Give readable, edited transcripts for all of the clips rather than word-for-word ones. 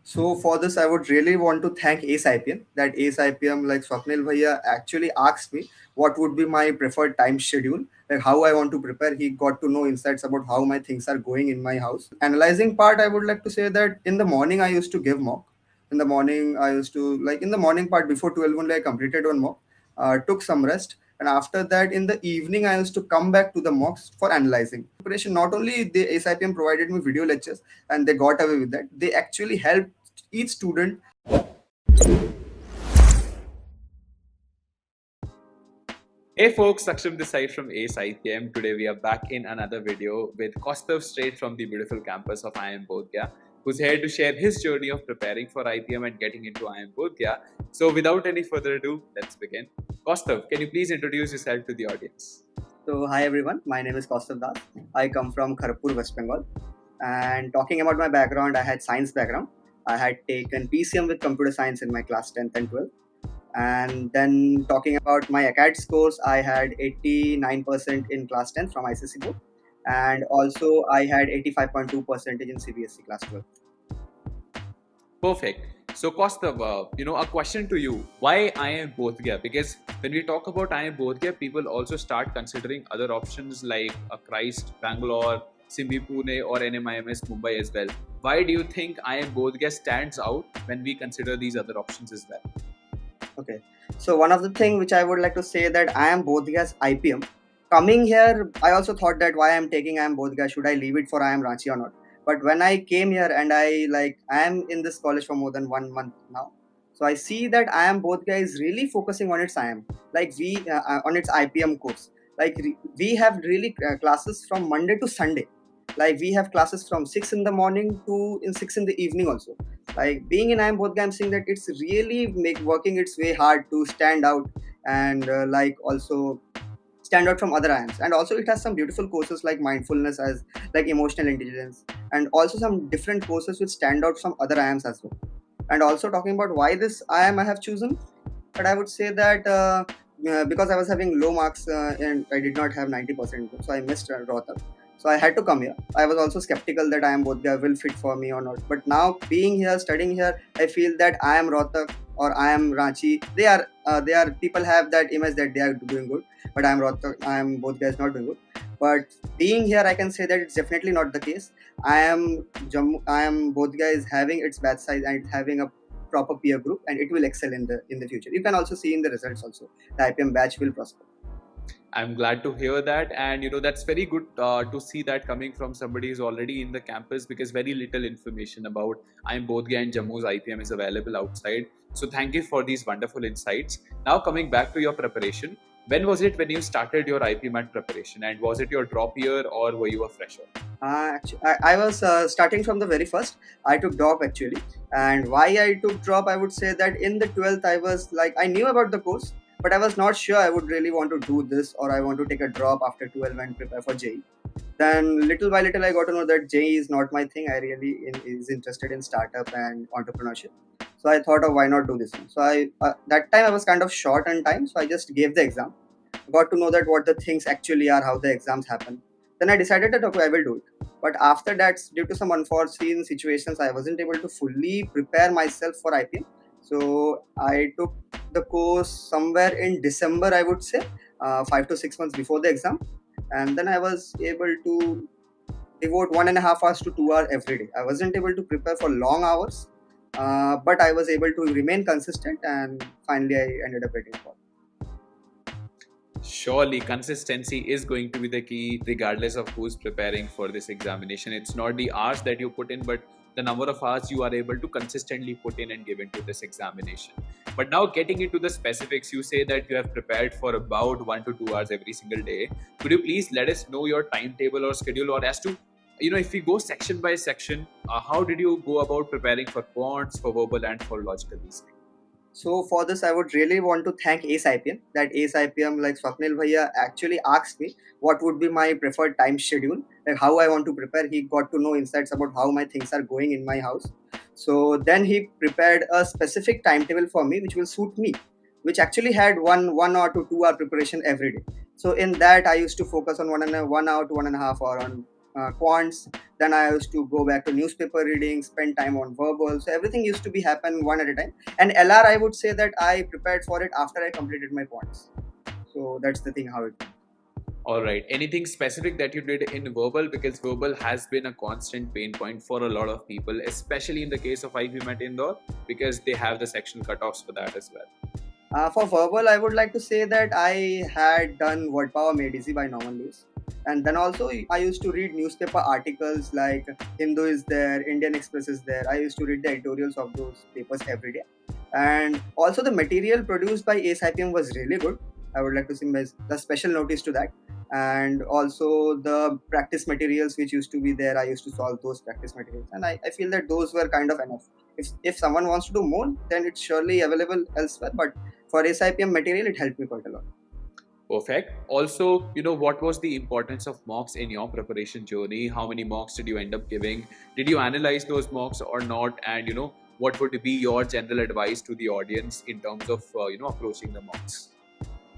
So for this, I would really want to thank AceIPM. That AceIPM, like Swapnil Bhaiya, actually asked me what would be my preferred time schedule, like how I want to prepare. He got to know insights about how my things are going in my house. Analyzing part, I would like to say that in the morning I used to give mock. In the morning, I used to like in the morning part before 12 only I completed one mock, took some rest, and after that in the evening I used to come back to the mocks for analyzing preparation. Not only the AceIPM provided me video lectures and they got away with that, they actually helped each student. Hey folks, Saksham this side from AceIPM. Today we are back in another video with Kaustav straight from the beautiful campus of IIM Bodhgaya, who's here to share his journey of preparing for IPM and getting into IIM Bodhgaya. So without any further ado, let's begin. Kaustav, can you please introduce yourself to the audience? So, hi everyone, my name is Kaustav Das. I come from Kharagpur, West Bengal. And talking about my background, I had science background. I had taken PCM with computer science in my class 10th and 12th. And then talking about my acad scores, I had 89% in class 10th from ICC board. And also I had 85.2% in CBSE class 12. Perfect. So Kaustav, a question to you. Why IIM Bodhgaya? Because when we talk about IIM Bodhgaya, people also start considering other options like Christ, Bangalore, Simbi Pune or NMIMS Mumbai as well. Why do you think IIM Bodhgaya stands out when we consider these other options as well? Okay. So one of the thing which I would like to say that I am Bodhgaya's IPM. Coming here, I also thought that why I'm taking I am Bodhgaya, should I leave it for I am Ranchi or not? But when I came here and I am in this college for more than 1 month now, so I see that I am Bodhgaya is really focusing on its IIM, like we on its IPM course. We have really classes from Monday to Sunday. Like we have classes from 6 in the morning to in 6 in the evening also. Like being in IIM Bodhgaya, I'm seeing that it's really working its way hard to stand out and also stand out from other IIMs. And also it has some beautiful courses like mindfulness as like emotional intelligence, and also some different courses which stand out from other IIMs as well. And also talking about why this IIM I have chosen, but I would say that because I was having low marks and I did not have 90%, so I missed Rohtak. So I had to come here. I was also skeptical that I am Bodhgaya will fit for me or not. But now being here, studying here, I feel that I am Rohtak or I am Ranchi. They are people have that image that they are doing good, but I am Rohtak, I am Bodhgaya is not doing good. But being here, I can say that it's definitely not the case. I am Bodhgaya is having its batch size and it's having a proper peer group, and it will excel in the future. You can also see in the results also the IPM batch will prosper. I'm glad to hear that, and that's very good to see that coming from somebody who's already in the campus, because very little information about IIM Bodhgaya and Jammu's IPM is available outside. So thank you for these wonderful insights. Now coming back to your preparation, when was it when you started your IPMAT preparation, and was it your drop year or were you a fresher? I was starting from the very first. I took drop actually, and why I took drop, I would say that in the 12th I was like I knew about the course, but I was not sure I would really want to do this or I want to take a drop after 12 and prepare for JEE. Then little by little I got to know that JEE is not my thing. I really is interested in startup and entrepreneurship. So I thought of why not do this one. So I that time I was kind of short on time, so I just gave the exam. Got to know that what the things actually are, how the exams happen. Then I decided that okay, I will do it. But after that, due to some unforeseen situations, I wasn't able to fully prepare myself for IPM. So I took the course somewhere in December, I would say, 5 to 6 months before the exam, and then I was able to devote 1.5 hours to 2 hours every day. I wasn't able to prepare for long hours, but I was able to remain consistent, and finally I ended up getting called. Surely consistency is going to be the key regardless of who's preparing for this examination. It's not the hours that you put in, but the number of hours you are able to consistently put in and give into this examination. But now getting into the specifics, you say that you have prepared for about 1 to 2 hours every single day. Could you please let us know your timetable or schedule, or as to if we go section by section, how did you go about preparing for quants, for verbal and for logical reasoning? So for this, I would really want to thank AceIPM. That AceIPM, like Swapnil Bhaiya, actually asked me what would be my preferred time schedule, like how I want to prepare. He got to know insights about how my things are going in my house. So then he prepared a specific timetable for me, which will suit me, which actually had 1 hour to 2 hour preparation every day. So in that, I used to focus on 1 hour to 1.5 hour quants. Then I used to go back to newspaper reading, spend time on verbal. So everything used to be happen one at a time. And LR, I would say that I prepared for it after I completed my quants. So that's the thing how it. All right. Anything specific that you did in verbal? Because verbal has been a constant pain point for a lot of people, especially in the case of IPMAT Indore, because they have the section cutoffs for that as well. For verbal, I would like to say that I had done Word Power Made Easy by Norman Lewis. And then also, I used to read newspaper articles like Hindu is there, Indian Express is there. I used to read the editorials of those papers every day. And also, the material produced by AceIPM was really good. I would like to say the special notice to that. And also, the practice materials which used to be there, I used to solve those practice materials. And I feel that those were kind of enough. If someone wants to do more, then it's surely available elsewhere. But for AceIPM material, it helped me quite a lot. Perfect. Also, what was the importance of mocks in your preparation journey? How many mocks did you end up giving? Did you analyze those mocks or not? And, what would be your general advice to the audience in terms of, approaching the mocks?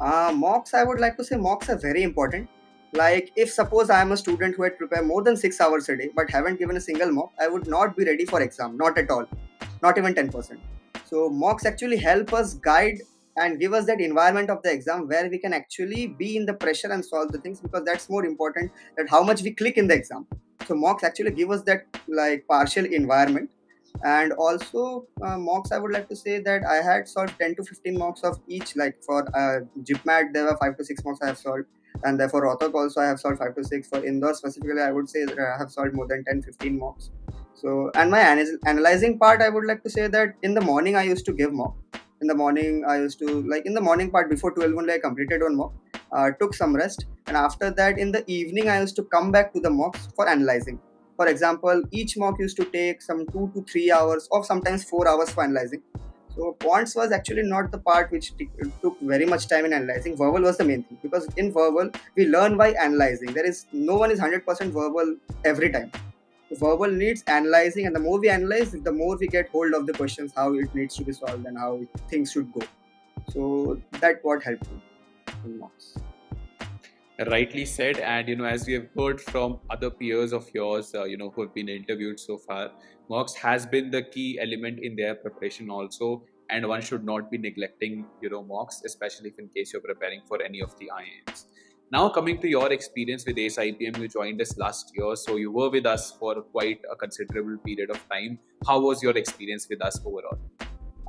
Mocks, I would like to say mocks are very important. Like if suppose I am a student who had prepared more than 6 hours a day but haven't given a single mock, I would not be ready for exam, not at all, not even 10%. So mocks actually help us guide and give us that environment of the exam where we can actually be in the pressure and solve the things, because that's more important that how much we click in the exam. So mocks actually give us that like partial environment. And also mocks, I would like to say that I had solved 10 to 15 mocks of each. Like for IPMAT there were 5 to 6 mocks I have solved, and therefore Rohtak also I have solved 5 to 6. For Indore specifically, I would say that I have solved more than 10 15 mocks. So, and my analyzing part, I would like to say that in the morning I used to give mock. In the morning I used to, like in the morning part before 12 only I completed one mock, took some rest, and after that in the evening I used to come back to the mocks for analyzing. For example, each mock used to take some 2 to 3 hours or sometimes 4 hours for analyzing. So quants was actually not the part which took very much time in analyzing. Verbal was the main thing, because in verbal we learn by analyzing. There is no one is 100% verbal every time. Verbal needs analyzing, and the more we analyze, the more we get hold of the questions, how it needs to be solved and how things should go. So that what helped me in mocks. Rightly said. And as we have heard from other peers of yours, who have been interviewed so far, mocks has been the key element in their preparation also, and one should not be neglecting mocks, especially if in case you're preparing for any of the IIMs. Now coming to your experience with AceIPM, you joined us last year, so you were with us for quite a considerable period of time. How was your experience with us overall?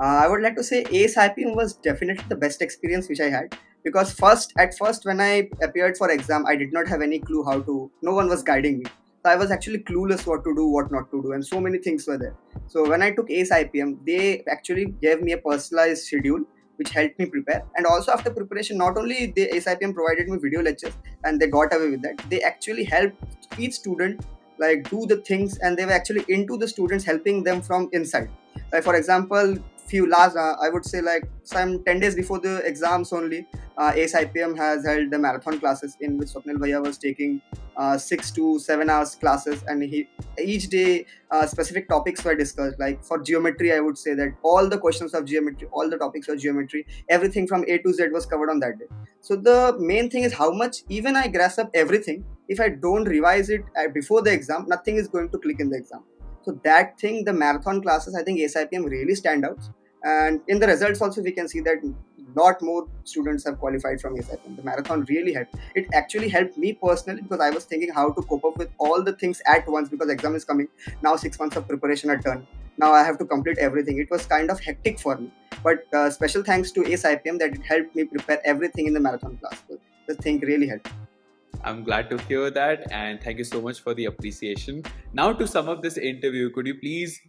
I would like to say AceIPM was definitely the best experience which I had, because at first when I appeared for exam, I did not have any clue how to. No one was guiding me. So I was actually clueless what to do, what not to do, and so many things were there. So when I took AceIPM, they actually gave me a personalized schedule which helped me prepare. And also after preparation, not only the AceIPM provided me video lectures and they got away with that, they actually helped each student like do the things, and they were actually into the students, helping them from inside. Like for example, few last I would say like some 10 days before the exams only, AceIPM has held the marathon classes in which Swapnil Bhaiya was taking 6 to 7 hours classes, and each day specific topics were discussed. Like for geometry, I would say that all the questions of geometry, all the topics of geometry, everything from A to Z was covered on that day. So the main thing is how much even I grasp up everything, if I don't revise it before the exam, nothing is going to click in the exam. So that thing, the marathon classes, I think AceIPM really stand out. And in the results also, we can see that lot more students have qualified from AceIPM. The marathon really helped. It actually helped me personally, because I was thinking how to cope up with all the things at once, because exam is coming. Now 6 months of preparation are done. Now I have to complete everything. It was kind of hectic for me. But special thanks to AceIPM that it helped me prepare everything in the marathon class. So the thing really helped. I'm glad to hear that, and thank you so much for the appreciation. Now, to sum up this interview, could you please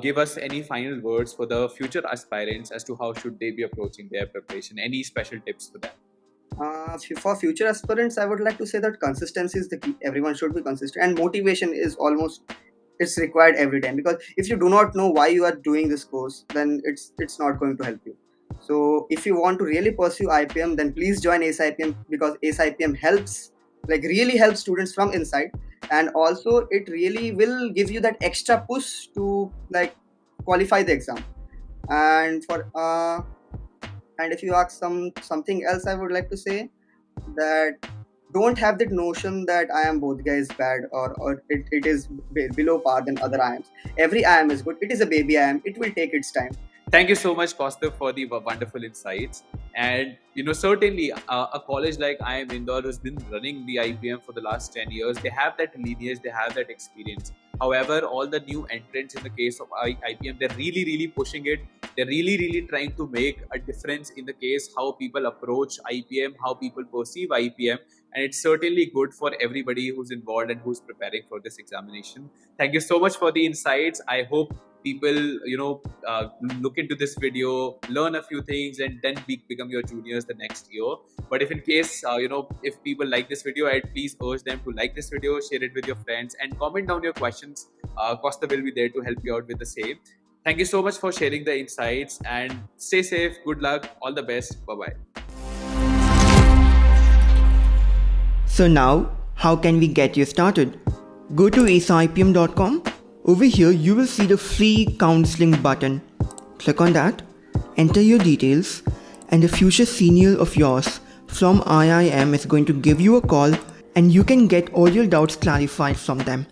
give us any final words for the future aspirants as to how should they be approaching their preparation? Any special tips for them? For future aspirants, I would like to say that consistency is the key. Everyone should be consistent, and motivation is almost it's required every time, because if you do not know why you are doing this course, then it's not going to help you. So if you want to really pursue IPM, then please join AceIPM, because AceIPM helps, like really helps students from inside, and also it really will give you that extra push to like qualify the exam. And for and if you ask something else, I would like to say that don't have that notion that IIM Bodhgaya is bad, or it is below par than other IIMs. Every IIM is good. It is a baby IIM. It will take its time. Thank you so much, Kaustav, for the wonderful insights. And certainly a college like IIM Indore, who's been running the IPM for the last 10 years, they have that lineage, they have that experience. However, all the new entrants in the case of IPM, they're really, really pushing it. They're really, really trying to make a difference in the case how people approach IPM, how people perceive IPM. And it's certainly good for everybody who's involved and who's preparing for this examination. Thank you so much for the insights. I hope people look into this video, learn a few things, and then become your juniors the next year. But if in case if people like this video, I'd please urge them to like this video, share it with your friends, and comment down your questions. Costa will be there to help you out with the same. Thank you so much for sharing the insights, and stay safe. Good luck. All the best. Bye bye. So now, how can we get you started? Go to AceIPM.com. Over here, you will see the free counseling button. Click on that, enter your details, and a future senior of yours from IIM is going to give you a call, and you can get all your doubts clarified from them.